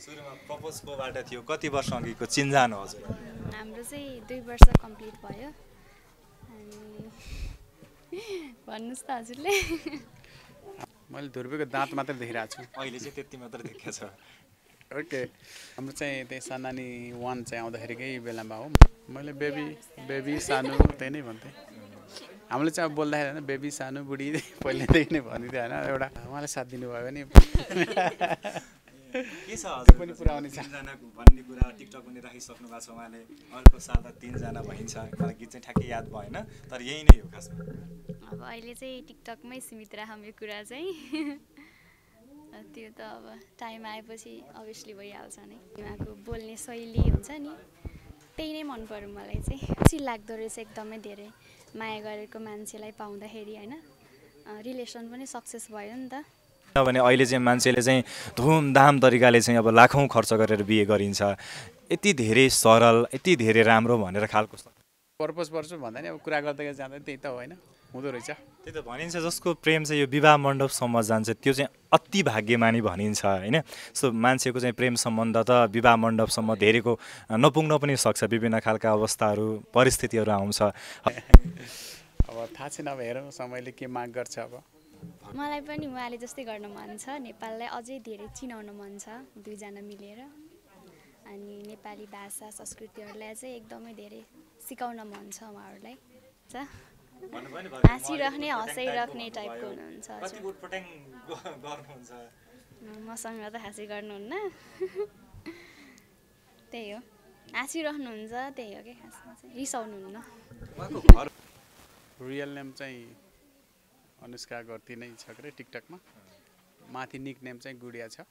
सुरुमा प्रपोज कोबाट थियो कति वर्ष अघिको चिन्जान हो हजुर हाम्रो चाहिँ 2 वर्ष कम्प्लिट भयो अनि भन्नुस् त हजुरले मैले ध्रुवीको दाँत मात्रै देखिरहेको छु अहिले चाहिँ त्यति मात्र देखेको छ ओके हाम्रो चाहिँ त्यही सनानी 1 चाहिँ आउँदाखेरिकै बेलामा हो मैले बेबी बेबी सानो त्यही नै भन्थेँ हामीले चाहिँ अब बोल्दाखेरि होइन बेबी सानो बुढी पहिल्यैदेखि नै भनिदियो होइन एउटा उहाँले साथ दिनुभयो भने के छ हजुर पनि पुरा आउने छ तिनजनाको भन्ने कुरा टिकटक पनि राखिसक्नु भएको छ उहाँले अर्को साल त 3 जना भइन्छ मलाई गीत चाहिँ ठ्याक्कै याद भएन तर यही नै हो खासमा अब अहिले चाहिँ टिकटकमै सीमित राखौँ यो कुरा चाहिँ त्यो त अब टाइम आएपछि अभियसली भइहाल्छ नै उहाँको बोल्ने शैली हुन्छ नि त्यही नै मन पर्यो मलाई चाहिँ खुसी लाग्दो रहेछ एकदमै धेरै माया गरेको मान्छेलाई पाउँदाखेरि होइन रिलेसन पनि सक्सेस भयो नि त किनभने अहिले चाहिँ मान्छेले चाहिँ धुमधाम तरिकाले चाहिँ अब लाखौँ खर्च गरेर बिहे गरिन्छ यति धेरै सरल यति धेरै राम्रो भनेर खालको पर्पज पर्छु भन्दा नि अब कुरा गर्दै जाँदा त्यही त होइन हुँदो रहेछ त्यही त भनिन्छ जसको प्रेम चाहिँ यो विवाह मण्डपसम्म जान्छ त्यो चाहिँ अति भाग्यमानी भनिन्छ होइन सो मान्छेको चाहिँ प्रेम सम्बन्ध त विवाह मण्डपसम्म धेरैको नपुग्न पनि सक्छ विभिन्न खालका अवस्थाहरू परिस्थितिहरू आउँछ अब थाहा छैन अब हेरौँ समयले के माग गर्छ अब मलाई पनि उहाँले जस्तै गर्न मन छ नेपाललाई अझै धेरै चिनाउन मन छ दुईजना मिलेर अनि नेपाली भाषा संस्कृतिहरूलाई चाहिँ एकदमै धेरै सिकाउन मन छ उहाँहरूलाई हाँसिराख्ने हँसाइराख्ने टाइपको हुनुहुन्छ मसँग त हाँसी गर्नुहुन्न त्यही हो हाँसिराख्नुहुन्छ त्यही हो कि खासमा चाहिँ रिसाउनुहुन्न रियल नेम चाहिँ अनुष्का गर्ती नै छ के टिकटकमा माथि निक नेम चाहिँ गुडिया छ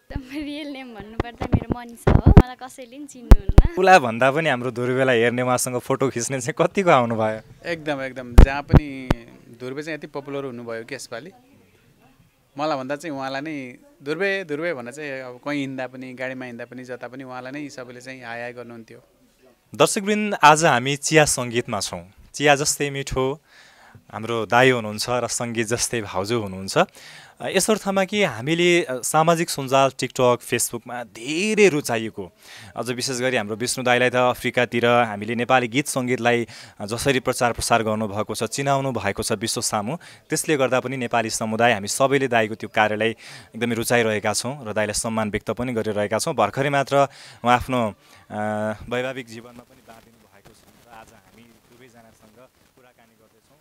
रियल नेम भन्नुपर्दा मेरो मनिषा हो मलाई कसैले पनि चिन्नुहुन्न उला भन्दा पनि हाम्रो ध्रुवीलाई हेर्ने उहाँसँग फोटो खिच्ने चाहिँ कतिको आउनुभयो एकदम एकदम जहाँ पनि ध्रुवे चाहिँ यति पपुलर हुनुभयो कि यसपालि मलाई भन्दा चाहिँ उहाँलाई नै ध्रुवे ध्रुवे भनेर चाहिँ अब कहीँ हिँड्दा पनि गाडीमा हिँड्दा पनि जता पनि उहाँलाई नै सबैले चाहिँ हाय हाय गर्नुहुन्थ्यो दर्शकवृन्द आज हामी चिया सङ्गीतमा छौँ चिया जस्तै मिठो हाम्रो दाइ हुनुहुन्छ र सङ्गीत जस्तै भाउजू हुनुहुन्छ यस अर्थमा कि हामीले सामाजिक सञ्जाल टिकटक फेसबुकमा धेरै रुचाइएको अझ विशेष गरी हाम्रो विष्णु दाइलाई त अफ्रिकातिर हामीले नेपाली गीत सङ्गीतलाई जसरी प्रचार प्रसार गर्नुभएको छ चिनाउनु भएको छ विश्व सामु त्यसले गर्दा पनि नेपाली समुदाय हामी सबैले दाइको त्यो कार्यलाई एकदमै रुचाइरहेका छौँ र दाइलाई सम्मान व्यक्त पनि गरिरहेका छौँ भर्खरै मात्र उहाँ आफ्नो वैवाहिक जीवनमा पनि बाँधिनु भएको छ र आज हामी दुवैजनासँग कुराकानी गर्दैछौँ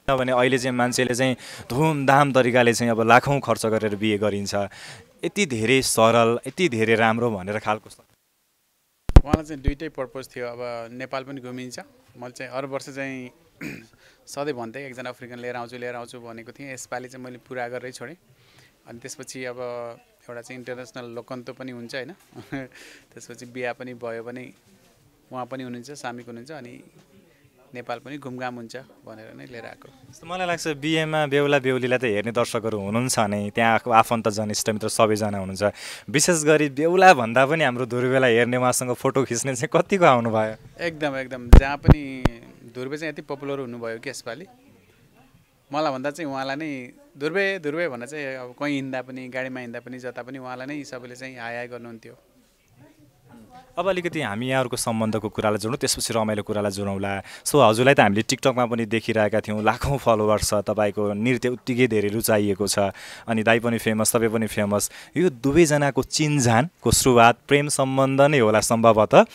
किनभने अहिले चाहिँ मान्छेले चाहिँ धुमधाम तरिकाले चाहिँ अब लाखौँ खर्च गरेर बिहे गरिन्छ यति धेरै सरल यति धेरै राम्रो भनेर खालको उहाँलाई चाहिँ दुइटै पर्पज थियो अब नेपाल पनि घुमिन्छ मैले चाहिँ हर वर्ष चाहिँ सधैँ भन्थेँ एकजना अफ्रिकन लिएर आउँछु भनेको थिएँ यसपालि चाहिँ मैले पुरा गरेरै छोडेँ अनि त्यसपछि अब एउटा चाहिँ इन्टरनेसनल लोकन्तो पनि हुन्छ होइन त्यसपछि बिहा पनि भयो भने उहाँ पनि हुनुहुन्छ सामिक हुनुहुन्छ अनि नेपाल पनि घुमघाम हुन्छ भनेर नै लिएर आएको मलाई लाग्छ बिहेमा बेहुला बेहुलीलाई त हेर्ने दर्शकहरू हुनुहुन्छ नै त्यहाँको आफन्तजन इष्टमित्र सबैजना हुनुहुन्छ विशेष गरी बेहुला भन्दा पनि हाम्रो ध्रुवेलाई हेर्ने उहाँसँग फोटो खिच्ने चाहिँ कतिको आउनुभयो एकदम एकदम जहाँ पनि ध्रुवे चाहिँ यति पपुलर हुनुभयो कि यसपालि मलाई भन्दा चाहिँ उहाँलाई नै ध्रुवे ध्रुवे भनेर चाहिँ अब कहीँ हिँड्दा पनि गाडीमा हिँड्दा पनि जता पनि उहाँलाई नै सबैले चाहिँ हाय हाय गर्नुहुन्थ्यो अब अलिकति हामी यहाँहरूको सम्बन्धको कुरालाई जोडौँ त्यसपछि रमाइलो कुरालाई जोडौँला सो हजुरलाई त हामीले टिकटकमा पनि देखिरहेका थियौँ लाखौँ फलोवर्स छ तपाईँको नृत्य उत्तिकै धेरै रुचाइएको छ अनि दाइ पनि फेमस तपाईँ पनि फेमस यो दुवैजनाको चिनजानको सुरुवात प्रेम सम्बन्ध नै होला सम्भवतः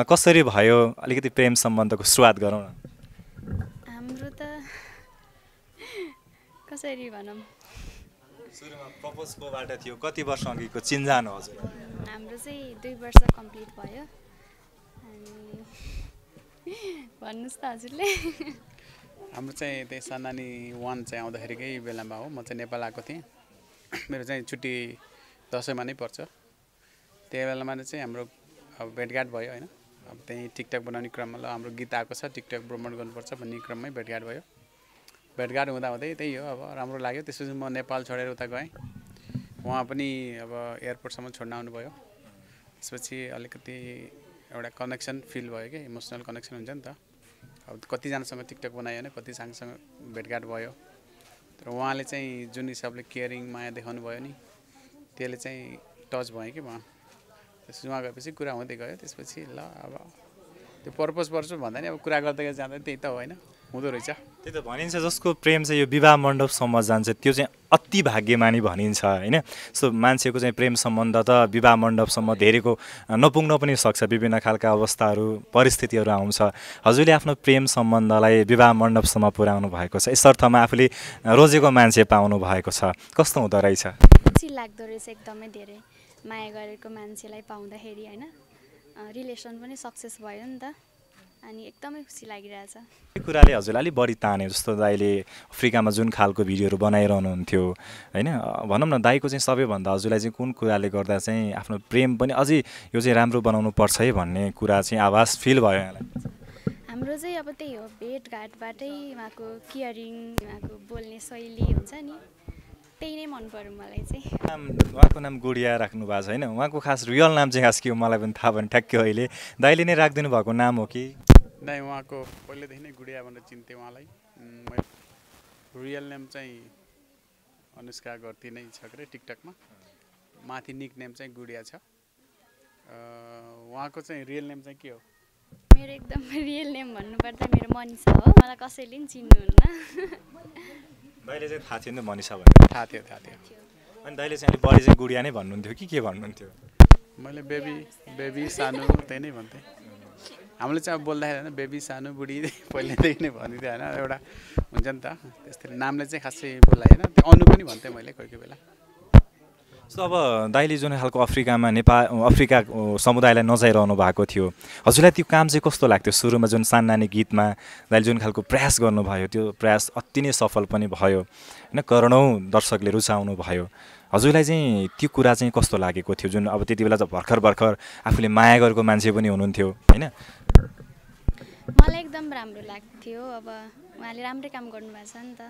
कसरी भयो अलिकति प्रेम सम्बन्धको सुरुवात गरौँ न हाम्रो त कसरी भनौँ सुरुमा प्रपोज कोबाट थियो कति वर्ष अघिको चिन्जान हो हजुर हाम्रो चाहिँ 2 वर्ष कम्प्लिट भयो अनि भन्नुस् त हजुरले हाम्रो चाहिँ त्यही सनानी 1 चाहिँ आउँदाखेरिकै बेलामा हो म चाहिँ नेपाल आएको थिएँ मेरो चाहिँ छुट्टी दसैँमा नै पर्छ त्यही बेलामा चाहिँ हाम्रो अब भेटघाट भयो होइन अब त्यहीँ टिकटक बनाउने क्रममा ल हाम्रो गीत आएको छ टिकटक प्रमोट गर्नुपर्छ भन्ने क्रममै भेटघाट भयो भेटघाट हुँदाहुँदै त्यही हो अब राम्रो लाग्यो त्यसपछि म नेपाल छोडेर उता गएँ उहाँ पनि अब एयरपोर्टसम्म छोड्न आउनुभयो त्यसपछि अलिकति एउटा कनेक्सन फिल भयो कि इमोसनल कनेक्सन हुन्छ नि त अब कतिजनासँग टिकटक बनायो होइन कतिजनासँग भेटघाट भयो तर उहाँले चाहिँ जुन हिसाबले केयरिङ माया देखाउनु भयो नि त्यसले चाहिँ टच भएँ कि म त्यसपछि उहाँ गएपछि कुरा हुँदै गयो त्यसपछि ल अब त्यो पर्पज भन्दा नि अब कुरा गर्दै जाँदा त्यही त होइन हुँदो रहेछ त्यही त भनिन्छ जसको प्रेम चाहिँ यो विवाह मण्डपसम्म जान्छ त्यो चाहिँ अति भाग्यमानी भनिन्छ होइन सो मान्छेको चाहिँ प्रेम सम्बन्ध त विवाह मण्डपसम्म धेरैको नपुग्न पनि सक्छ विभिन्न खालका अवस्थाहरू परिस्थितिहरू आउँछ हजुरले आफ्नो प्रेम सम्बन्धलाई विवाह मण्डपसम्म पुर्याउनु भएको छ यस अर्थमा आफूले रोजेको मान्छे पाउनु भएको छ कस्तो हुँदो रहेछ खुसी लाग्दो रहेछ एकदमै धेरै माया गरेको मान्छेलाई पाउँदाखेरि होइन रिलेसन पनि सक्सेस भयो नि त अनि एकदमै खुसी लागिरहेछ यो कुराले हजुरलाई अलिक बढी तान्यो जस्तो दाइले अफ्रिकामा जुन खालको भिडियोहरू बनाइरहनुहुन्थ्यो होइन भनौँ न दाइको चाहिँ सबैभन्दा हजुरलाई चाहिँ कुन कुराले गर्दा चाहिँ आफ्नो प्रेम पनि अझै यो चाहिँ राम्रो बनाउनु पर्छ है भन्ने कुरा चाहिँ आभास फिल भयो यहाँलाई हाम्रो चाहिँ अब त्यही हो भेटघाटबाटै उहाँको केयरिङ उहाँको बोल्ने शैली हुन्छ नि त्यही नै मन पर्यो मलाई चाहिँ उहाँको नाम गुडिया राख्नु भएको छ होइन उहाँको खास रियल नाम चाहिँ खास के हो मलाई पनि थाहा भएन ठ्याक्कै अहिले दाइले नै राखिदिनु भएको नाम हो कि नै उहाँको पहिलेदेखि नै गुडिया भनेर चिन्थेँ उहाँलाई मैले रियल नेम चाहिँ अनुष्का गर्ती नै छ के टिकटकमा माथि निक नेम चाहिँ गुडिया छ उहाँको चाहिँ रियल नेम चाहिँ के हो मेरो एकदम रियल नेम भन्नुपर्दा मेरो मनिषा हो मलाई कसैले पनि चिन्नुहुन्न दाइले चाहिँ थाहा थियो नि त मनिषा भनेर थाहा थियो अनि दाइले चाहिँ अलिक बढी चाहिँ गुडिया नै भन्नुहुन्थ्यो कि के भन्नुहुन्थ्यो मैले बेबी सानो त्यही नै भन्थेँ हामीले चाहिँ अब बोल्दाखेरि होइन बेबी सानो बुढी पहिल्यैदेखि नै भनिदियो होइन एउटा हुन्छ नि त त्यस्तै नामले चाहिँ खासै बोलाएन त्यो अनु पनि भन्थेँ मैले कोही कोही बेला सो अब दाइले जुन खालको अफ्रिका समुदायलाई नचाइरहनु भएको थियो हजुरलाई त्यो काम चाहिँ कस्तो लाग्थ्यो सुरुमा जुन साननानी गीतमा दाइले जुन खालको प्रयास गर्नुभयो त्यो प्रयास अति नै सफल पनि भयो होइन करोडौँ दर्शकले रुचाउनु भयो हजुरलाई चाहिँ त्यो कुरा चाहिँ कस्तो लागेको थियो जुन अब त्यति बेला त भर्खर आफूले माया गरेको मान्छे पनि हुनुहुन्थ्यो होइन मलाई एकदम राम्रो लाग्थ्यो अब उहाँले राम्रै काम गर्नुभएको छ नि त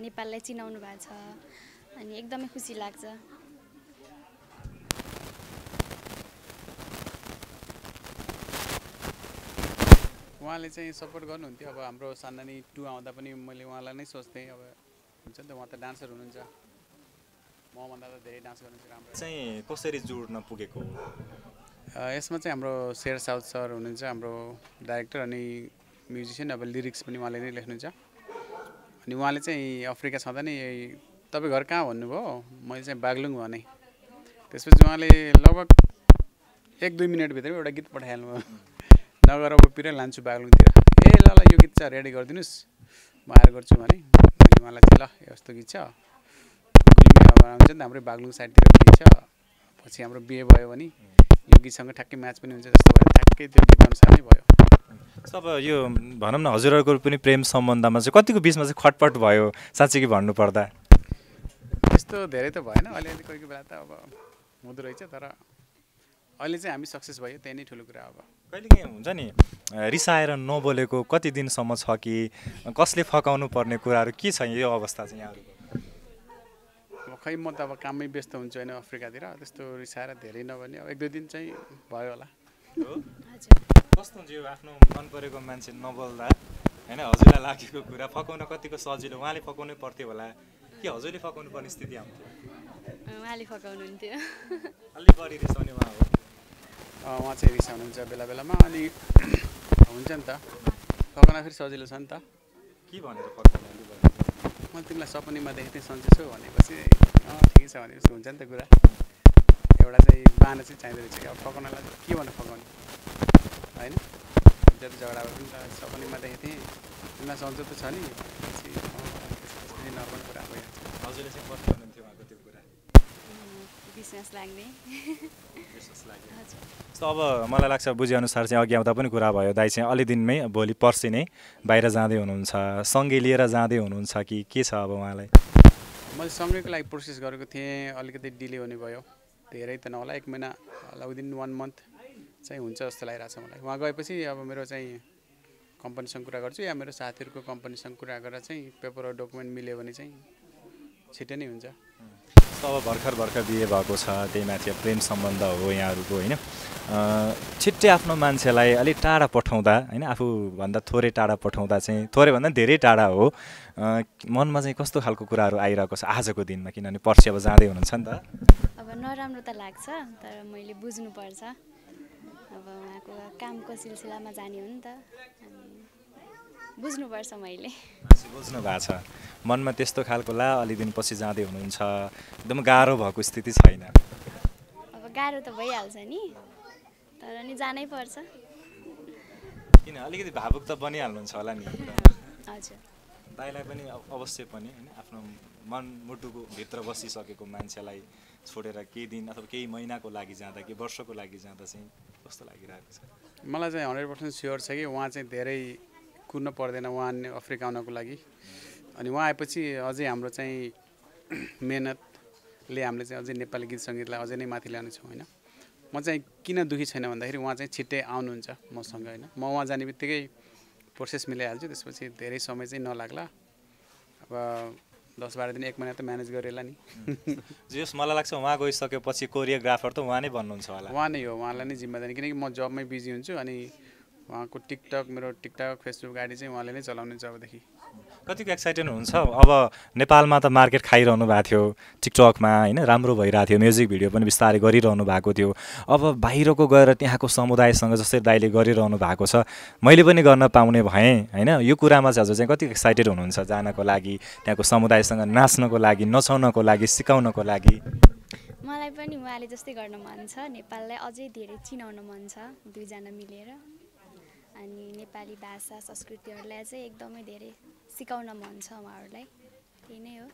नेपाललाई चिनाउनु भएको छ अनि एकदमै खुसी लाग्छ उहाँले चाहिँ सपोर्ट गर्नुहुन्थ्यो अब हाम्रो साननानी 2 आउँदा पनि मैले उहाँलाई नै सोच्थेँ अब हुन्छ नि त उहाँ त डान्सर हुनुहुन्छ मभन्दा त धेरै डान्स गर्नुहुन्छ राम्रो चाहिँ कसरी जोड्न पुगेको यसमा चाहिँ हाम्रो शेर साउथ सर हुनुहुन्छ हाम्रो डाइरेक्टर अनि म्युजिसियन अब लिरिक्स पनि उहाँले नै लेख्नुहुन्छ अनि उहाँले चाहिँ अफ्रिका छँदा नि तपाईँ घर कहाँ भन्नुभयो मैले चाहिँ बागलुङ भने त्यसपछि उहाँले लगभग 1-2 मिनटभित्रै एउटा गीत पठाइहाल्नुभयो नगर अब पिरै लान्छु बागलुङतिर ए ल यो गीत चाहिँ रेडी गरिदिनुहोस् म आएर गर्छु भने मैले उहाँलाई चाहिँ ल यस्तो गीत छ गुल्मी हुन्छ नि हाम्रै बागलुङ साइडतिर गीत छ पछि हाम्रो बिहे भयो भने यो गीतसँग ठ्याक्कै म्याच पनि हुन्छ जस्तो भयो ठ्याक्कै त्यो गीत अनुसार नै भयो अब यो भनौँ न हजुरहरूको पनि प्रेम सम्बन्धमा चाहिँ कतिको बिचमा चाहिँ खटपट भयो साँच्चै कि भन्नुपर्दा त्यस्तो धेरै त भएन अलिअलि कोही कोही बेला त अब हुँदो रहेछ तर अहिले चाहिँ हामी सक्सेस भयो त्यही नै ठुलो कुरा अब कहिलेकाहीँ हुन्छ नि रिसाएर नबोलेको कति दिनसम्म छ कि कसले फकाउनु पर्ने कुराहरू के छ यो अवस्था चाहिँ यहाँहरूको अब खै म त अब काममै व्यस्त हुन्छु होइन अफ्रिकातिर त्यस्तो रिसाएर धेरै नभने अब 1-2 दिन चाहिँ भयो होला कस्तो हुन्छ यो आफ्नो मन परेको मान्छे नबोल्दा होइन हजुरलाई लागेको कुरा फकाउन कतिको सजिलो उहाँले फकाउनै पर्थ्यो होला कि हजुरले फकाउनु पर्ने स्थिति आउँथ्यो उहाँले फकाउनुहुन्थ्यो अलिक बढी रिसाउने उहाँ हो उहाँ चाहिँ रिसाउनुहुन्छ बेला बेलामा अनि हुन्छ नि त फकाउन फेरि सजिलो छ नि त के भनेर फकाउनु म तिमीलाई सपनीमा देखेको थिएँ सन्चै छु भनेपछि ठिकै छ भनेपछि हुन्छ नि त कुरा एउटा चाहिँ बाना चाहिँ चाहिँदो रहेछ कि अब फकाउनलाई के भनेर फकाउने होइन जति झगडा भए पनि त सपनीमा देखेको थिएँ तिमीलाई सन्चो त छ नि भनेपछि त्यसपछि नर्मल कुरा भइहाल्छ हजुरले चाहिँ कति भन्नुहुन्थ्यो उहाँको त्यो कुरा विश्वास लाग्ने अब मलाई लाग्छ बुझेअनुसार चाहिँ अघि आउँदा पनि कुरा भयो दाइ चाहिँ अलि दिनमै भोलि पर्सि नै बाहिर जाँदै हुनुहुन्छ सँगै लिएर जाँदै हुनुहुन्छ कि के छ अब उहाँलाई मैले सँगैको लागि प्रोसेस गरेको थिएँ अलिकति डिले हुने भयो धेरै त नहोला 1 महिना होला विदिन 1 मन्थ चाहिँ हुन्छ जस्तो लागिरहेको छ मलाई उहाँ गएपछि अब मेरो चाहिँ कम्पनीसँग कुरा गर्छु या मेरो साथीहरूको कम्पनीसँग कुरा गरेर चाहिँ पेपर र डकुमेन्ट मिल्यो भने चाहिँ छिटै नै हुन्छ अब भर्खर बिहे भएको छ, त्यही माथि प्रेम सम्बन्ध हो यहाँहरूको होइन। छिट्टै आफ्नो मान्छेलाई अलिक टाढा पठाउँदा होइन, आफूभन्दा थोरै टाढा पठाउँदा चाहिँ, थोरैभन्दा धेरै टाढा हो, मनमा चाहिँ कस्तो खालको कुराहरू आइरहेको छ आजको दिनमा? किनभने पर्सि अब जाँदै हुनुहुन्छ नि त। अब नराम्रो त लाग्छ, तर मैले बुझ्नुपर्छ। अब उहाँको कामको सिलसिलामा जाने हो नि त, अनि बुझ्नुपर्छ। मैले बुझ्नु भएको छ मनमा त्यस्तो खालको ला अलि दिनपछि जाँदै हुनुहुन्छ, एकदम गाह्रो भएको स्थिति छैन? अब गाह्रो त भइहाल्छ नि, तर नि जानै पर्छ। किन अलिकति भावुक त बनिहाल्नुहुन्छ होला नि? हजुर, दाइलाई पनि अवश्य पनि होइन, आफ्नो मन मुटुको भित्र बसिसकेको मान्छेलाई छोडेर केही दिन अथवा केही महिनाको लागि जाँदा, केही वर्षको लागि जाँदा चाहिँ कस्तो लागिरहेको छ? मलाई चाहिँ 100% स्योर छ कि उहाँ चाहिँ धेरै कुर्न पर्दैन उहाँ अफ्रिका आउनको लागि। अनि उहाँ आएपछि अझै हाम्रो चाहिँ मेहनतले हामीले चाहिँ अझै नेपाली गीत सङ्गीतलाई अझै नै माथि ल्याउनेछौँ होइन। म चाहिँ किन दुःखी छैन भन्दाखेरि उहाँ चाहिँ छिट्टै आउनुहुन्छ मसँग होइन। म उहाँ जाने बित्तिकै प्रोसेस मिलाइहाल्छु, त्यसपछि धेरै समय चाहिँ नलाग्ला। अब 10-12 दिन 1 महिना त म्यानेज गरेला नि। जस मलाई लाग्छ उहाँ गइसकेपछि कोरियोग्राफर त उहाँ नै बन्नुहुन्छ होला। उहाँ नै हो, उहाँलाई नै जिम्मेदारी, किनकि म जबमै बिजी हुन्छु। अनि उहाँको मेरो टिकटक फेसबुक आइडी चाहिँ उहाँले नै चलाउनुहुन्छ अबदेखि। कतिको एक्साइटेड हुनुहुन्छ? अब नेपालमा त मार्केट खाइरहनु भएको थियो टिकटकमा होइन, राम्रो भइरहेको थियो, म्युजिक भिडियो पनि बिस्तारै गरिरहनु भएको थियो। अब बाहिरको गएर त्यहाँको समुदायसँग जस्तै दाइले गरिरहनु भएको छ, मैले पनि गर्न पाउने भएँ होइन, यो कुरामा चाहिँ हजुर चाहिँ कति एक्साइटेड हुनुहुन्छ जानको लागि, त्यहाँको समुदायसँग नाच्नको लागि, नचाउनको लागि, सिकाउनको लागि? मलाई पनि उहाँले जस्तै गर्न मन छ, नेपाललाई अझै धेरै चिनाउन मन छ, दुईजना मिलेर। अनि नेपाली भाषा संस्कृतिहरूलाई चाहिँ एकदमै धेरै सिकाउन मन छ उहाँहरूलाई, त्यही नै हो।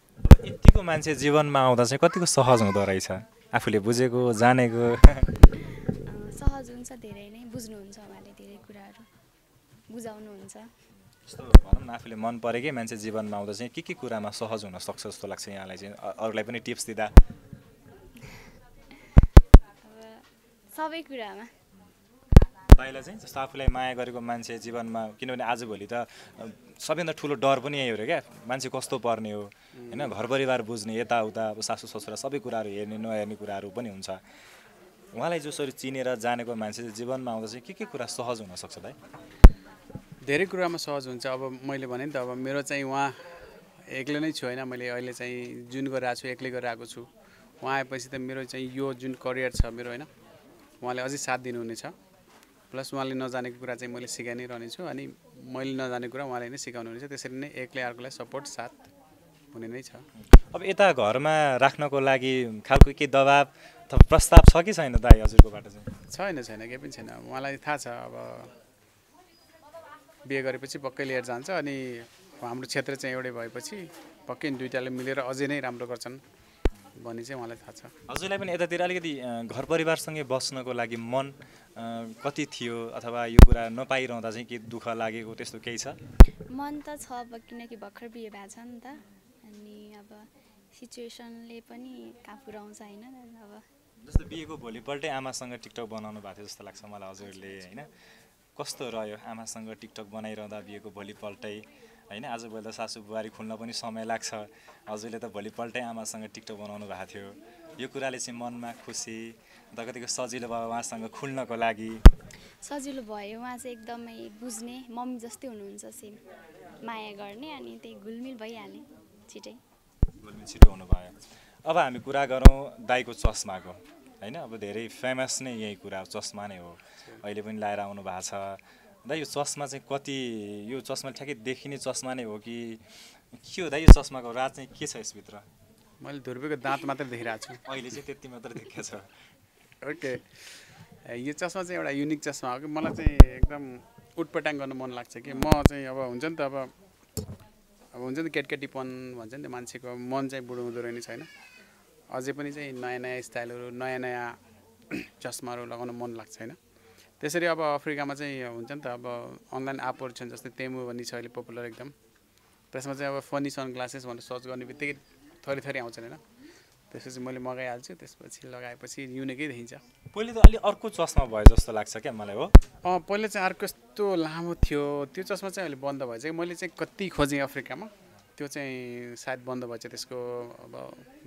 यतिको मान्छे जीवनमा आउँदा चाहिँ कतिको सहज हुँदो रहेछ, आफूले बुझेको जानेको? सहज हुन्छ, धेरै नै बुझ्नुहुन्छ उहाँले, धेरै कुराहरू बुझाउनुहुन्छ। जस्तो भनौँ न, आफूले मन परेकै मान्छे जीवनमा आउँदा चाहिँ के कुरामा सहज हुन सक्छ जस्तो लाग्छ यहाँलाई चाहिँ, अरूलाई पनि टिप्स दिँदा? अब सबै कुरामा। दाइलाई चाहिँ जस्तो आफूलाई माया गरेको मान्छे जीवनमा, किनभने आजभोलि त सबैभन्दा ठुलो डर पनि यही हो क्या, मान्छे कस्तो पर्ने हो होइन, घर परिवार बुझ्ने, यताउता अब सासू ससुरा सबै कुराहरू हेर्ने नहेर्ने कुराहरू पनि हुन्छ। उहाँलाई जसरी चिनेर जानेको मान्छे जीवनमा आउँदा चाहिँ के कुरा सहज हुनसक्छ दाइ? धेरै कुरामा सहज हुन्छ। अब मैले भने नि त, अब मेरो चाहिँ उहाँ एक्लै नै छु होइन, मैले अहिले चाहिँ जुन गरिरहेको छु एक्लै गरिरहेको छु। उहाँ आएपछि त मेरो चाहिँ यो जुन करियर छ मेरो होइन, उहाँले अझै साथ दिनुहुनेछ। प्लस उहाँले नजानेको कुरा चाहिँ मैले सिकाइ नै रहनेछु, अनि मैले नजानेको कुरा उहाँले नै सिकाउनु हुनेछ। त्यसरी नै एकले अर्कोलाई सपोर्ट साथ हुने नै छ। अब यता घरमा राख्नको लागि खालको केही दबाब अथवा प्रस्ताव छ कि छैन दाइ हजुरकोबाट चाहिँ? छैन, केही पनि छैन। उहाँलाई थाहा छ अब बिहे गरेपछि पक्कै लिएर जान्छ, अनि हाम्रो क्षेत्र चाहिँ एउटै भएपछि पक्कै दुईटाले मिलेर अझै नै राम्रो गर्छन् भन्ने चाहिँ उहाँलाई थाहा छ। हजुरलाई पनि यतातिर अलिकति घर परिवारसँगै बस्नको लागि मन कति थियो, अथवा यो कुरा नपाइरहँदा चाहिँ के दुःख लागेको त्यस्तो केही छ? मन त छ, अब किनकि भर्खर बिहे भएको छ नि त, अनि अब सिचुएसनले पनि कहाँ पुऱ्याउँछ होइन। अब जस्तो बिहेको भोलिपल्टै आमासँग टिकटक बनाउनु भएको थियो जस्तो लाग्छ मलाई हजुरले होइन, कस्तो रह्यो आमासँग टिकटक बनाइरहँदा बिहेको भोलिपल्टै होइन? आजभोलि त सासू बुहारी खुल्न पनि समय लाग्छ, हजुरले त भोलिपल्टै आमासँग टिकटक बनाउनु भएको थियो, यो कुराले चाहिँ मनमा खुसी अन्त कतिको सजिलो भयो उहाँसँग खुल्नको लागि? सजिलो भयो, उहाँ चाहिँ एकदमै बुझ्ने मम्मी जस्तै हुनुहुन्छ, सेम माया गर्ने, अनि त्यही घुलमिल भइहाल्ने छिटै। घुलमिल छिटो हुनुभयो। अब हामी कुरा गरौँ दाइको चस्माको होइन, अब धेरै फेमस नै यही कुरा चस्मा नै हो, अहिले पनि लाएर आउनु भएको छ। दाइ यो चस्मा चाहिँ कति, यो चस्मा ठ्याक्कै देखिने चस्मा नै हो कि के हो दाइ? यो चस्माको राज चाहिँ के छ यसभित्र? मैले धुर्बेको दाँत मात्रै देखिरहेको छु अहिले चाहिँ, त्यति मात्र देखेको छ। ओके, यो चस्मा चाहिँ एउटा युनिक चस्मा हो कि मलाई चाहिँ एकदम उटपटाङ गर्नु मन लाग्छ कि म चाहिँ अब हुन्छ नि त, अब हुन्छ नि केटकेटीपन भन्छ नि त, मान्छेको मन चाहिँ बुढो हुँदो रहेछ होइन। अझै पनि चाहिँ नयाँ स्टाइलहरू, नयाँ चस्माहरू लगाउन मन लाग्छ होइन। त्यसरी अब अफ्रिकामा चाहिँ हुन्छ नि त, अब अनलाइन एपहरू छन्, जस्तै तेमु भन्ने छ अहिले पपुलर एकदम। त्यसमा चाहिँ अब फनी सनग्लासेस भनेर सर्च गर्ने बित्तिकै थरी आउँछन् होइन। त्यसपछि मैले मगाइहाल्छु, त्यसपछि लगाएपछि युनिकै देखिन्छ। पहिले त अलि अर्को चस्मा भयो जस्तो लाग्छ क्या मलाई हो। पहिले चाहिँ अर्को यस्तो लामो थियो त्यो चस्मा, चाहिँ अहिले बन्द भएछ कि मैले चाहिँ कति खोजेँ अफ्रिकामा, त्यो चाहिँ सायद बन्द भएछ त्यसको अब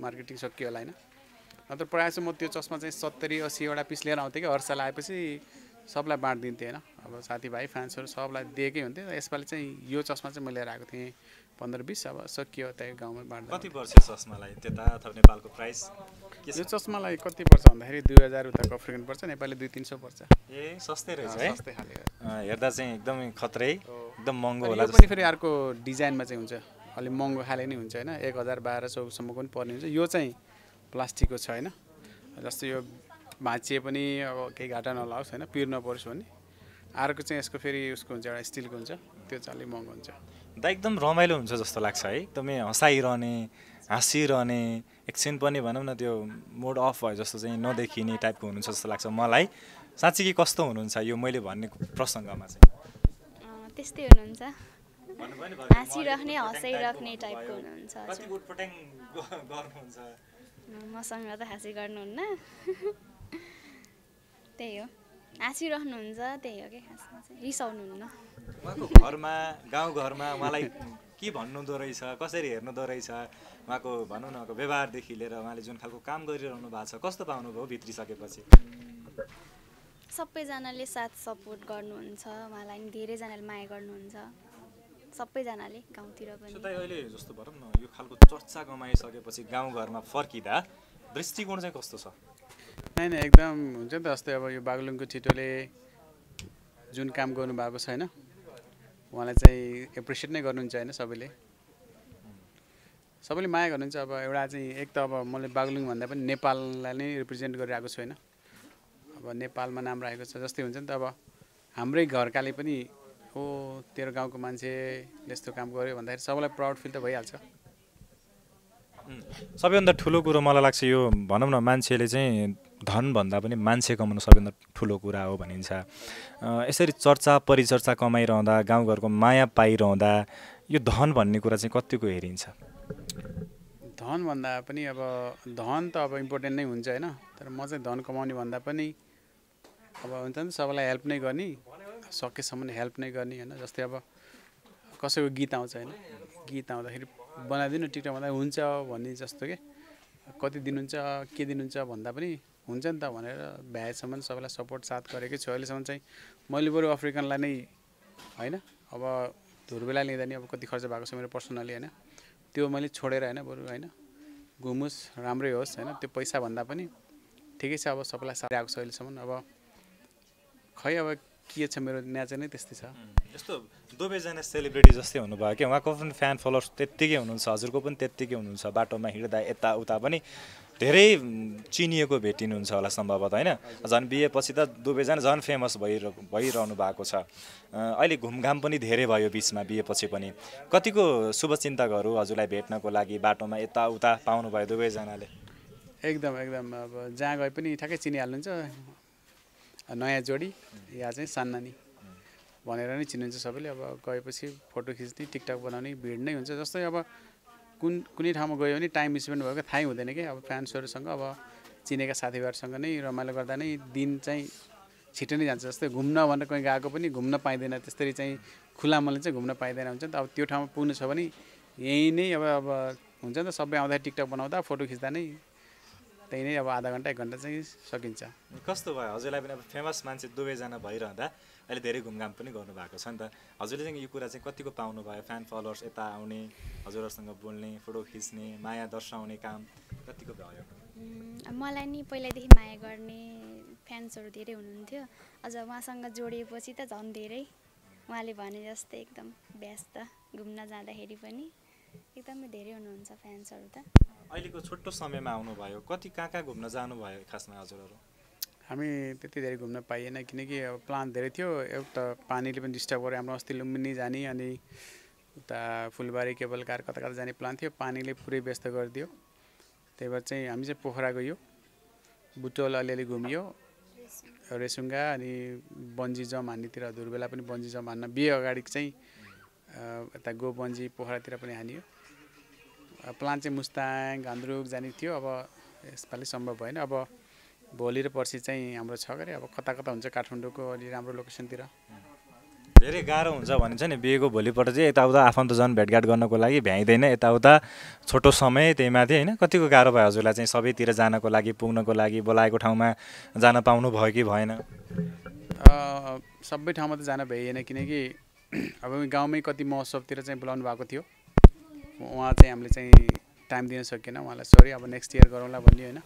मार्केटिङ सकियो होला होइन नत्र प्रायः चाहिँ म त्यो चस्मा चाहिँ 70-80 पिस लिएर आउँथेँ कि हर साल आएपछि सबलाई बाँडिदिन्थेँ होइन अब साथीभाइ फ्यान्सहरू सबलाई दिएकै हुन्थ्यो यसपालि चाहिँ यो चस्मा चाहिँ म लिएर आएको थिएँ 15-20 अब सकियो त्यही गाउँमै बाँड्दा कति पर्छ चस्मालाई त्यता अथवा नेपालको प्राइस यो चस्मालाई कति पर्छ भन्दाखेरि 2000 उताको अफ्रिकन पर्छ नेपाली 200-300 पर्छ ए सस्तै रहेछ है सस्तै खाले हेर्दा चाहिँ एकदमै खत्रै एकदम महँगो होला यो पनि फेरि अर्को डिजाइनमा चाहिँ हुन्छ अलि महँगो खाले नै हुन्छ होइन 1000-1200 सम्मको पनि पर्ने हुन्छ यो चाहिँ प्लास्टिकको छ होइन जस्तो यो भाँचिए पनि अब केही घाटा नलाओस् होइन पिर नपरोस् भन्ने अर्को चाहिँ यसको फेरि उसको हुन्छ एउटा स्टिलको हुन्छ त्यो चाहिँ अलिक महँगो हुन्छ दा एकदम रमाइलो हुन्छ जस्तो लाग्छ है एकदमै हँसाइरहने हाँसिरहने एकछिन पनि भनौँ न त्यो मोड अफ भयो जस्तो चाहिँ नदेखिने टाइपको हुनुहुन्छ जस्तो लाग्छ मलाई साँच्चीकै कस्तो हुनुहुन्छ यो मैले भन्ने प्रसङ्गमा चाहिँ त्यस्तै हुनुहुन्छ हाँसिराख्ने हँसाइराख्ने टाइपको हुनुहुन्छ मसँग त हाँसी गर्नुहुन्न त्यही हो हाँसिराख्नुहुन्छ त्यही हो कि खासमा चाहिँ रिसाउनुहुन्न उहाँको घरमा गाउँघरमा उहाँलाई के भन्नुहुँदो रहेछ कसरी हेर्नुहुँदो रहेछ उहाँको भनौँ न व्यवहारदेखि लिएर उहाँले जुन खालको काम गरिरहनु भएको छ कस्तो पाउनुभयो भित्रिसकेपछि सबैजनाले साथ सपोर्ट गर्नुहुन्छ उहाँलाई नि धेरैजनाले माया गर्नुहुन्छ सबैजनाले गाउँतिर पनि अहिले जस्तो भनौँ न यो खालको चर्चा कमाइसकेपछि गाउँघरमा फर्किँदा दृष्टिकोण चाहिँ कस्तो छ होइन एकदम हुन्छ नि त जस्तै अब यो बागलुङको छिटोले जुन काम गर्नुभएको छ होइन उहाँलाई चाहिँ एप्रिसिएट नै गर्नुहुन्छ होइन सबैले माया गर्नुहुन्छ अब एउटा चाहिँ एक त अब मैले बागलुङ भन्दा पनि नेपाललाई नै रिप्रेजेन्ट गरिरहेको छु होइन अब नेपालमा नाम राखेको छ जस्तै हुन्छ नि त अब हाम्रै घरकाले पनि हो तेरो गाउँको मान्छेले यस्तो काम गर्यो भन्दाखेरि सबैलाई प्राउड फिल त भइहाल्छ सबैभन्दा ठुलो कुरो मलाई लाग्छ यो भनौँ न मान्छेले चाहिँ धनभन्दा पनि मान्छे कमाउनु सबैभन्दा ठुलो कुरा हो भनिन्छ यसरी चर्चा परिचर्चा कमाइरहँदा गाउँघरको माया पाइरहँदा यो धन भन्ने कुरा चाहिँ कतिको हेरिन्छ धन भन्दा पनि अब धन त अब इम्पोर्टेन्ट नै हुन्छ होइन तर म चाहिँ धन कमाउने भन्दा पनि अब हुन्छ नि सबैलाई हेल्प नै गर्ने सकेसम्म हेल्प नै गर्ने होइन जस्तै अब कसैको गीत आउँछ होइन गीत आउँदाखेरि बनाइदिनु टिकटक भन्दा हुन्छ भन्ने जस्तो के कति दिनुहुन्छ के दिनुहुन्छ भन्दा पनि हुन्छ नि त भनेर भ्याएसम्म सबैलाई सपोर्ट साथ गरेकै छु अहिलेसम्म चाहिँ मैले बरु अफ्रिकनलाई नै होइन अब धुर्बेला लिँदा नि अब कति खर्च भएको छ मेरो पर्सनली होइन त्यो मैले छोडेर होइन बरु होइन घुमोस् राम्रै होस् होइन त्यो पैसा भन्दा पनि ठिकै छ अब सबैलाई साथ आएको छ अहिलेसम्म अब खै अब के छ मेरो नेचर नै त्यस्तै छ जस्तो दुवैजना सेलिब्रिटी जस्तै हुनुभयो क्या उहाँको पनि फ्यान फलोवर्स त्यत्तिकै हुनुहुन्छ हजुरको पनि त्यत्तिकै हुनुहुन्छ बाटोमा हिँड्दा यताउता पनि धेरै चिनिएको भेटिनुहुन्छ होला सम्भवतः होइन झन् बिहेपछि त दुवैजना झन् फेमस भइरहनु भएको छ अहिले घुमघाम पनि धेरै भयो बिचमा बिहेपछि पनि कतिको शुभचिन्तकहरू हजुरलाई भेट्नको लागि बाटोमा यताउता पाउनुभयो दुवैजनाले एकदम अब जहाँ गए पनि ठ्याक्कै चिनिहाल्नुहुन्छ नयाँ जोडी या चाहिँ सान्नानी भनेर नै चिनिन्छ सबैले अब गएपछि फोटो खिच्ने टिकटक बनाउने भिड नै हुन्छ जस्तै अब कुनै ठाउँमा गयो भने टाइम स्पेन्ड भएको थाहै हुँदैन कि अब फ्यान्सहरूसँग अब चिनेका साथीभाइहरूसँग नै रमाइलो गर्दा नै दिन चाहिँ छिटो नै जान्छ जस्तै घुम्न भनेर कहीँ गएको पनि घुम्न पाइँदैन त्यसरी चाहिँ खुला मनले चाहिँ घुम्न पाइँदैन हुन्छ नि त अब त्यो ठाउँमा पुग्नु छ भने यहीँ नै अब हुन्छ नि त सबै आउँदा टिकटक बनाउँदा फोटो खिच्दा नै त्यही नै अब आधा घन्टा 1 घन्टा चाहिँ सकिन्छ कस्तो भयो हजुरलाई पनि अब फेमस मान्छे दुवैजना भइरहँदा अहिले धेरै घुमघाम पनि गर्नुभएको छ नि त हजुरले चाहिँ यो कुरा चाहिँ कतिको पाउनु भयो फ्यान फलोवर्स यता आउने हजुरहरूसँग बोल्ने फोटो खिच्ने माया दर्शाउने काम कतिको भयो मलाई नि पहिल्यैदेखि माया गर्ने फ्यान्सहरू धेरै हुनुहुन्थ्यो अझ उहाँसँग जोडिएपछि त झन् धेरै उहाँले भने जस्तै एकदम व्यस्त घुम्न जाँदाखेरि पनि एकदमै धेरै हुनुहुन्छ फ्यान्सहरू त अहिलेको छोटो समयमा आउनुभयो कति कहाँ घुम्न जानुभयो खासमा हजुरहरू हामी त्यति धेरै घुम्न पाइएन किनकि अब प्लान धेरै थियो एउटा पानीले पनि डिस्टर्ब गर्यो हाम्रो अस्ति लुम्बिनी जाने अनि उता फुलबारी केबल कार कता कता जाने प्लान थियो पानीले पुरै व्यस्त गरिदियो त्यही भएर चाहिँ हामी चाहिँ पोखरा गयो बुटोल अलिअलि घुमियो रेसुङ्गा अनि बन्जी जम हान्नेतिर धुर्बेला पनि बन्जी जम हान्न बिहे अगाडि चाहिँ यता गो बन्जी पोखरातिर पनि हानियो प्लान चाहिँ मुस्ताङ घान्द्रुक जाने थियो अब यसपालि सम्भव भएन अब भोलि र पर्सि चाहिँ हाम्रो छ गरे अब कता कता हुन्छ काठमाडौँको अलि राम्रो लोकेसनतिर धेरै गाह्रो हुन्छ भनिन्छ नि बिहेको भोलिपल्ट चाहिँ यताउता आफन्तजन भेटघाट गर्नको लागि भ्याइँदैन यताउता छोटो समय त्यही माथि होइन कतिको गाह्रो भयो हजुरलाई चाहिँ सबैतिर जानको लागि पुग्नको लागि बोलाएको ठाउँमा जान पाउनु भयो कि भएन? सबै ठाउँमा त जान भ्याइएन किनकि अब गाउँमै कति महोत्सवतिर चाहिँ बोलाउनु भएको थियो। उहाँ चाहिँ हामीले चाहिँ टाइम दिन सकेन, उहाँलाई सरी अब नेक्स्ट इयर गरौँला भन्ने होइन।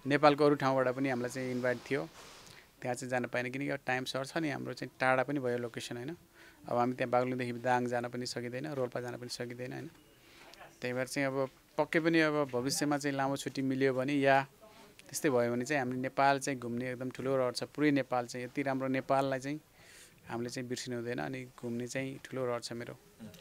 नेपालको अरू ठाउँबाट पनि हामीलाई चाहिँ इन्भाइट थियो, त्यहाँ चाहिँ जान पाएन किनकि टाइम सर्ट छ नि, हाम्रो चाहिँ टाढा पनि भयो लोकेसन होइन। अब हामी त्यहाँ बागलुङदेखि दाङ जान पनि सकिँदैन, रोल्पा जान पनि सकिँदैन होइन। त्यही भएर चाहिँ अब पक्कै पनि अब भविष्यमा चाहिँ लामो छुट्टी मिल्यो भने या त्यस्तै भयो भने चाहिँ हामी नेपाल चाहिँ घुम्ने एकदम ठुलो रहर छ। पुरै नेपाल चाहिँ यति राम्रो नेपाललाई चाहिँ हामीले चाहिँ बिर्सिनु हुँदैन अनि घुम्ने चाहिँ ठुलो रहर छ मेरो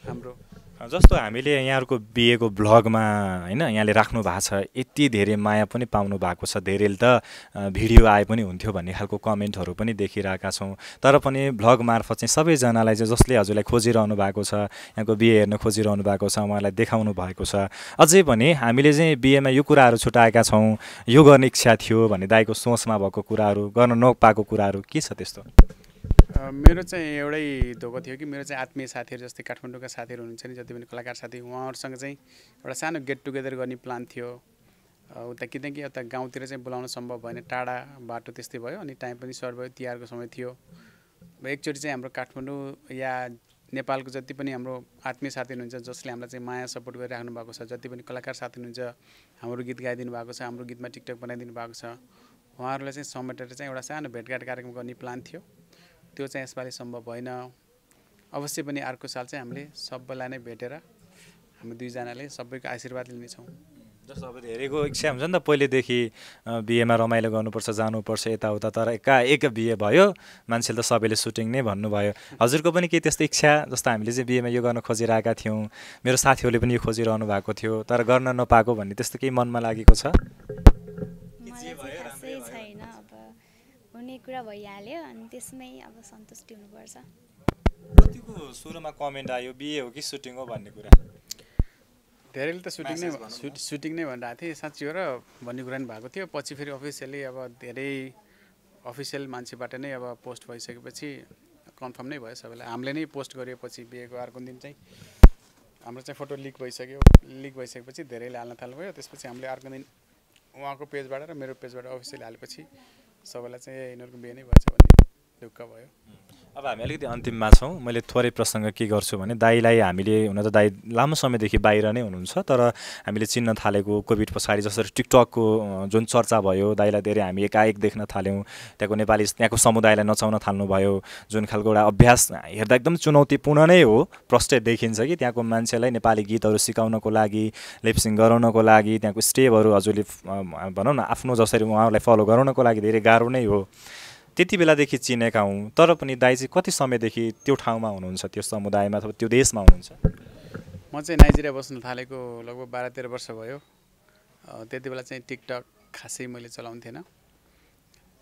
हाम्रो। जस्तो हामीले यहाँहरूको बिहेको भ्लगमा होइन यहाँले राख्नु भएको छ यति धेरै माया पनि पाउनु भएको छ, धेरैले त भिडियो आए पनि हुन्थ्यो भन्ने खालको कमेन्टहरू पनि देखिरहेका छौँ। तर पनि भ्लग मार्फत चाहिँ सबैजनालाई चाहिँ जसले हजुरलाई खोजिरहनु भएको छ, यहाँको बिहे हेर्न खोजिरहनु भएको छ, उहाँलाई देखाउनु भएको छ। अझै पनि हामीले चाहिँ बिहेमा यो कुराहरू छुटाएका छौँ, यो गर्ने इच्छा थियो भन्ने दाइको सोचमा भएको कुराहरू, गर्न नपाएको कुराहरू के छ त्यस्तो? मेरो चाहिँ एउटै धोको थियो कि मेरो चाहिँ आत्मीय साथीहरू जस्तै काठमाडौँका साथीहरू हुनुहुन्छ नि, जति पनि कलाकार साथी, उहाँहरूसँग चाहिँ एउटा सानो गेट टुगेदर गर्ने प्लान थियो उता, किनकि यता गाउँतिर चाहिँ बोलाउन सम्भव भएन, टाढा बाटो त्यस्तै भयो अनि टाइम पनि सर्ट भयो, तिहारको समय थियो। एकचोटि चाहिँ हाम्रो काठमाडौँ या नेपालको जति पनि हाम्रो आत्मीय साथी हुनुहुन्छ जसले हामीलाई चाहिँ माया सपोर्ट गरिराख्नु भएको छ, जति पनि कलाकार साथी हुनुहुन्छ, हाम्रो गीत गाइदिनु भएको छ, हाम्रो गीतमा टिकटक बनाइदिनु भएको छ, उहाँहरूलाई चाहिँ समेटेर चाहिँ एउटा सानो भेटघाट कार्यक्रम गर्ने प्लान थियो। त्यो चाहिँ यसपालि सम्भव भएन। अवश्य पनि अर्को साल चाहिँ हामीले सबैलाई नै भेटेर हामी दुईजनाले सबैको आशीर्वाद लिनेछौँ। जस्तो अब धेरैको इच्छा हुन्छ नि त पहिलेदेखि बिहेमा रमाइलो गर्नुपर्छ, जानुपर्छ यताउता, तर एकाएक बिहे भयो मान्छेले त सबैले सुटिङ नै भन्नुभयो। हजुरको पनि केही त्यस्तो इच्छा जस्तो हामीले चाहिँ बिहेमा यो गर्न खोजिरहेका थियौँ, मेरो साथीहरूले पनि यो खोजिरहनु भएको थियो तर गर्न नपाएको भन्ने त्यस्तो केही मनमा लागेको छ? छैन, अब हुने कुरा भइहाल्यो अनि त्यसमै अब सन्तुष्टि हुनुपर्छ। कतिको सुरुमा कमेन्ट आयो बिहे हो कि सुटिङ हो भन्ने कुरा? धेरैले त सुटिङ नै भनिरहेको थिएँ, साँच्ची हो र भन्ने कुरा नि भएको थियो। पछि फेरि अफिसियली अब धेरै अफिसियल मान्छेबाट नै अब पोस्ट भइसकेपछि कन्फर्म नै भयो सबैलाई। हामीले नै पोस्ट गरेपछि बिहेको अर्को दिन चाहिँ हाम्रो चाहिँ फोटो लिक भइसकेपछि धेरैले हाल्न थाल्नुभयो। त्यसपछि हामीले अर्को दिन उहाँको पेजबाट र मेरो पेजबाट अफिसियली हालेपछि सबैलाई चाहिँ यिनीहरूको बिहे नै भएछ भन्ने ढुक्क भयो। अब हामी अलिकति अन्तिममा छौँ, मैले थोरै प्रसङ्ग के गर्छु भने दाइलाई हामीले हुन त दाइ लामो समयदेखि बाहिर नै हुनुहुन्छ तर हामीले चिन्न थालेको कोभिड पछाडि जसरी टिकटकको जुन चर्चा भयो दाइलाई धेरै हामी एकाएक देख्न थाल्यौँ, त्यहाँको समुदायलाई नचाउन थाल्नुभयो, जुन खालको एउटा अभ्यास हेर्दा एकदम चुनौतीपूर्ण नै हो, प्रष्टै देखिन्छ कि त्यहाँको मान्छेलाई नेपाली गीतहरू सिकाउनको लागि, लिपसिङ गराउनको लागि, त्यहाँको स्टेपहरू हजुरले भनौँ न आफ्नो जसरी उहाँहरूलाई फलो गराउनको लागि धेरै गाह्रो नै हो। त्यति बेलादेखि चिनेका हौँ तर पनि दाइ चाहिँ कति समयदेखि त्यो ठाउँमा हुनुहुन्छ, त्यो समुदायमा अथवा त्यो देशमा हुनुहुन्छ? म चाहिँ नाइजेरिया बस्न थालेको लगभग 12-13 वर्ष भयो। त्यति बेला चाहिँ टिकटक खासै मैले चलाउँथेन।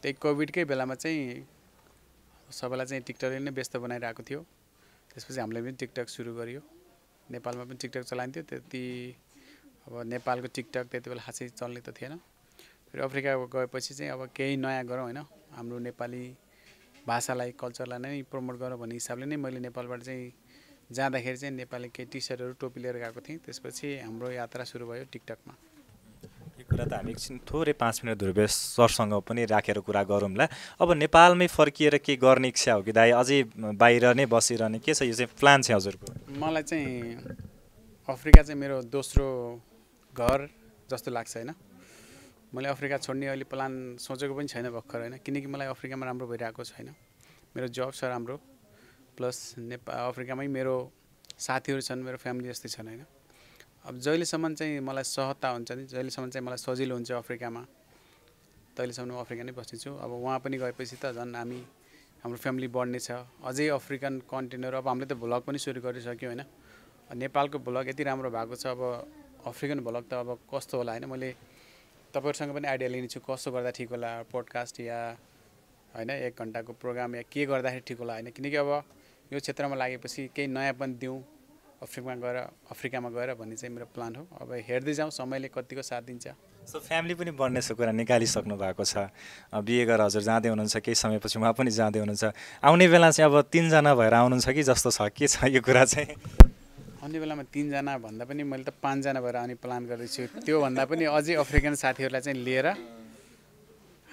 त्यही कोभिडकै बेलामा चाहिँ सबैलाई चाहिँ टिकटकले नै व्यस्त बनाइरहेको थियो। त्यसपछि हामीले पनि टिकटक सुरु गरियो। नेपालमा पनि टिकटक चलाइन्थ्यो, त्यति अब नेपालको टिकटक त्यति बेला खासै चल्ने त थिएन। फेरि अफ्रिका गएपछि चाहिँ अब केही नयाँ गरौँ होइन, हाम्रो नेपाली भाषालाई कल्चरलाई नै प्रमोट गरौँ भन्ने हिसाबले नै मैले नेपालबाट चाहिँ जाँदाखेरि चाहिँ नेपाली केही टी सर्टहरू टोपी लिएर गएको थिएँ। त्यसपछि हाम्रो यात्रा सुरु भयो टिकटकमा। यो कुरा त हामी एकछिन थोरै 5 मिनट ध्रुवेश सरसँग पनि राखेर कुरा गरौँला। अब नेपालमै फर्किएर के गर्ने इच्छा हो कि दाइ, अझै बाहिर नै बसिरहने के छ, यो चाहिँ प्लान चाहिँ हजुरको? मलाई चाहिँ अफ्रिका चाहिँ मेरो दोस्रो घर जस्तो लाग्छ होइन। मैले अफ्रिका छोड्ने अहिले प्लान सोचेको पनि छैन भर्खर होइन, किनकि मलाई अफ्रिकामा राम्रो भइरहेको छैन, मेरो जब छ राम्रो, प्लस अफ्रिकामै मेरो साथीहरू छन्, मेरो फ्यामिली जस्तै छन् होइन। अब जहिलेसम्म चाहिँ मलाई सहजता हुन्छ नि, जहिलेसम्म चाहिँ मलाई सजिलो हुन्छ अफ्रिकामा, तहिलेसम्म म अफ्रिका नै बस्नेछु। अब वहाँ पनि गएपछि त झन् हाम्रो फ्यामिली बढ्नेछ, अझै अफ्रिकन कन्टेन्टहरू। अब हामीले त भ्लग पनि सुरु गरिसक्यौँ होइन। नेपालको भ्लग यति राम्रो भएको छ, अब अफ्रिकन भ्लग त अब कस्तो होला होइन। मैले तपाईँहरूसँग पनि आइडिया लिनेछु कस्तो गर्दा ठिक होला, पोडकास्ट या होइन 1 घन्टाको प्रोग्राम या के गर्दाखेरि ठिक होला होइन। किनकि अब यो क्षेत्रमा लागेपछि केही नयाँपन दिउँ अफ्रिकामा गएर भन्ने चाहिँ मेरो प्लान हो। अब हेर्दै जाउँ समयले कतिको साथ दिन्छ। सो फ्यामिली पनि बढ्नेछ कुरा निकालिसक्नु भएको छ। बिहे गरेर हजुर जाँदै हुनुहुन्छ, केही समयपछि उहाँ पनि जाँदै हुनुहुन्छ। आउने बेला चाहिँ अब 3 जना भएर आउनुहुन्छ कि जस्तो छ, के छ यो कुरा चाहिँ? आउने बेलामा 3 जना भन्दा पनि मैले त 5 जना भएर आउने प्लान गर्दैछु। त्योभन्दा पनि अझै अफ्रिकन साथीहरूलाई चाहिँ लिएर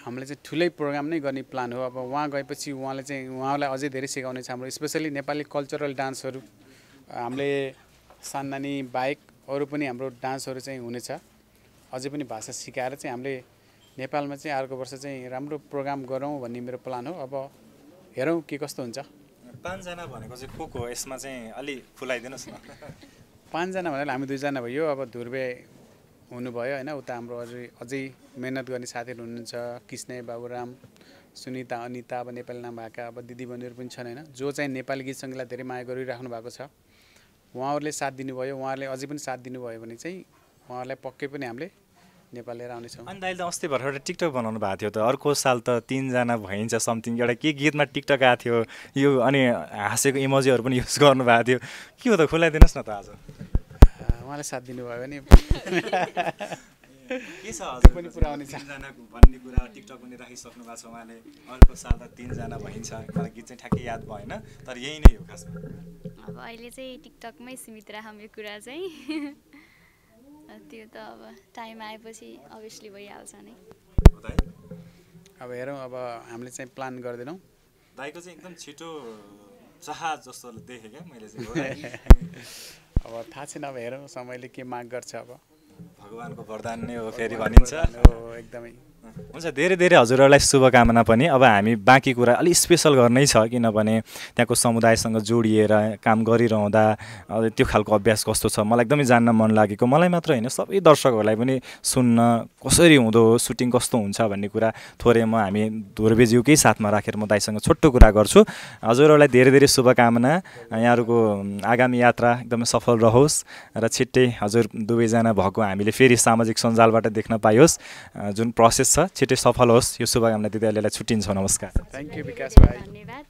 हामीले चाहिँ ठुलै प्रोग्राम नै गर्ने प्लान हो। अब वहाँ गएपछि उहाँलाई अझै धेरै सिकाउने छ। हाम्रो स्पेसली नेपाली कल्चरल डान्सहरू हामीले साननानी बाहेक अरू पनि हाम्रो डान्सहरू चाहिँ हुनेछ। अझै पनि भाषा सिकाएर चाहिँ हामीले नेपालमा चाहिँ अर्को वर्ष चाहिँ राम्रो प्रोग्राम गरौँ भन्ने मेरो प्लान हो। अब हेरौँ के कस्तो हुन्छ। 5 जना भनेको चाहिँ को यसमा चाहिँ अलि खुलाइदिनुहोस् न। 5 जना भनेर हामी 2 जना भयो। अब ध्रुवे हुनुभयो होइन, उता हाम्रो अझै मेहनत गर्ने साथीहरू हुनुहुन्छ, कृष्ण बाबुराम, सुनिता, अनिता, अब नेपाली नाम भएका अब दिदीबहिनीहरू पनि छन् होइन, जो चाहिँ नेपाली गीत सङ्गीतलाई धेरै माया गरिराख्नु भएको छ। उहाँहरूले साथ दिनुभयो, उहाँहरूले अझै पनि साथ दिनुभयो भने चाहिँ उहाँहरूलाई पक्कै पनि हामीले नेपाल लिएर आउनेछौँ। अनि दाइले त अस्ति भर्खर एउटा टिकटक बनाउनु भएको थियो त, अर्को साल त 3 जना भइन्छ समथिङ, एउटा के गीतमा टिकटक आएको थियो यो, अनि हाँसेको इमोजीहरू पनि युज गर्नुभएको थियो। के हो त, खुलाइदिनुहोस् न त आज। उहाँले साथ दिनुभयो भने के छ हजुर पनि पुरा आउने छ 3 जनाको भन्ने कुरा टिकटक पनि राखिसक्नु भएको छ उहाँले। अर्को साल त 3 जना भइन्छ, मलाई गीत चाहिँ ठ्याक्कै याद भएन, तर यही नै हो खासमा। अब अहिले चाहिँ टिकटकमै सीमित राखौँ यो कुरा चाहिँ। त्यो त अब टाइम आएपछि अभियसली भइहाल्छ नै। अब हेरौँ, अब हामीले चाहिँ प्लान गरिदिनौँ। दाइको चाहिँ एकदम छिटो जहाज जस्तो देखेँ क्या मैले चाहिँ। अब थाहा छैन, अब हेरौँ समयले के माग गर्छ। अब भगवानको वरदान नै हो फेरि भनिन्छ। एकदमै हुन्छ, धेरै धेरै हजुरहरूलाई शुभकामना पनि। अब हामी बाँकी कुरा अलिक स्पेसल गर्नै छ, किनभने त्यहाँको समुदायसँग जोडिएर काम गरिरहँदा त्यो खालको अभ्यास कस्तो छ मलाई एकदमै जान्न मन लागेको। मलाई मात्र होइन, सबै दर्शकहरूलाई पनि सुन्न कसरी हुँदो हो, सुटिङ कस्तो हुन्छ भन्ने कुरा थोरै हामी ध्रुवेज्यूकै साथमा राखेर म दाइसँग छोटो कुरा गर्छु। हजुरहरूलाई धेरै धेरै शुभकामना। यहाँहरूको आगामी यात्रा एकदमै सफल रहोस् र छिट्टै हजुर दुवैजना भएको हामीले फेरि सामाजिक सञ्जालबाट देख्न पाइयोस्। जुन प्रोसेस छ छिट्टै सफल होस्, यो शुभकामना दिँदै अहिलेलाई छुट्टिन्छौँ। नमस्कार। थ्याङ्क यू विकास भाइ। धन्यवाद।